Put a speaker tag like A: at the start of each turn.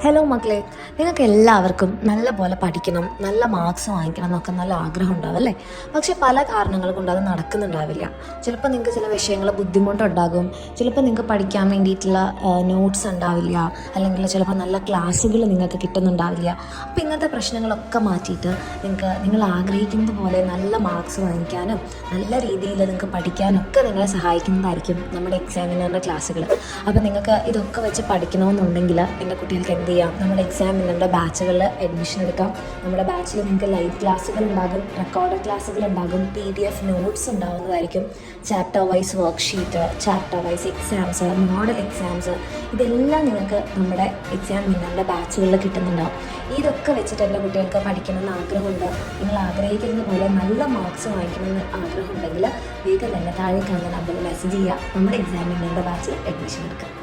A: Hello മക്കളെ, നിങ്ങൾക്ക് എല്ലാവർക്കും നല്ല പോലെ പഠിക്കണം, നല്ല മാർക്സ് വാങ്ങിക്കണം എന്നൊക്കെ നല്ല ആഗ്രഹം ഉണ്ടാവും അല്ലേ? പക്ഷേ പല കാരണങ്ങൾ കൊണ്ട് അത് നടക്കുന്നുണ്ടാവില്ല. ചിലപ്പോൾ നിങ്ങൾക്ക് ചില വിഷയങ്ങൾ ബുദ്ധിമുട്ടുണ്ടാകും, ചിലപ്പോൾ നിങ്ങൾക്ക് പഠിക്കാൻ വേണ്ടിയിട്ടുള്ള നോട്ട്സ് ഉണ്ടാവില്ല, അല്ലെങ്കിൽ ചിലപ്പോൾ നല്ല ക്ലാസ്സുകൾ നിങ്ങൾക്ക് കിട്ടുന്നുണ്ടാവില്ല. അപ്പോൾ ഇങ്ങനത്തെ പ്രശ്നങ്ങളൊക്കെ മാറ്റിയിട്ട് നിങ്ങൾ ആഗ്രഹിക്കുന്നത് പോലെ നല്ല മാർക്സ് വാങ്ങിക്കാനും നല്ല രീതിയിൽ നിങ്ങൾക്ക് പഠിക്കാനൊക്കെ നിങ്ങളെ സഹായിക്കുന്നതായിരിക്കും നമ്മുടെ എക്സാമിനറിൻ്റെ ക്ലാസ്സുകൾ. അപ്പോൾ നിങ്ങൾക്ക് ഇതൊക്കെ വെച്ച് പഠിക്കണമെന്നുണ്ടെങ്കിൽ എൻ്റെ കുട്ടികൾക്ക് എന്ത് ചെയ്യാം? നമ്മുടെ എക്സാമിനറിൻ്റെ ബാച്ചുകളിൽ അഡ്മിഷൻ എടുക്കാം. നമ്മുടെ ബാച്ചിൽ നിങ്ങൾക്ക് ലൈവ് ക്ലാസ്സുകൾ ഉണ്ടാകും, റെക്കോർഡഡ് ക്ലാസ്സുകൾ ഉണ്ടാകും, PDF നോട്ട്സ് ഉണ്ടാകുന്നതായിരിക്കും, chapter wise worksheet, chapter wise exams, model exams, ഇതെല്ലാം നിങ്ങൾക്ക് നമ്മുടെ എക്സാമിനറിൻ്റെ ബാച്ചുകളിൽ കിട്ടുന്നുണ്ടാകും. ഇതൊക്കെ വെച്ചിട്ട് എൻ്റെ കുട്ടികൾക്ക് പഠിക്കണമെന്ന് ആഗ്രഹമുണ്ട്, നിങ്ങൾ ആഗ്രഹിക്കുന്ന പോലെ നല്ല മാർക്സ് വാങ്ങിക്കണമെന്ന് ആഗ്രഹമുണ്ടെങ്കിൽ വേഗം തന്നെ താഴെ കാണുന്ന നമ്പറിൽ മെസ്സേജ് ചെയ്യുക. നമ്മുടെ എക്സാമിനറിൻ്റെ ബാച്ചിൽ അഡ്മിഷൻ എടുക്കുക.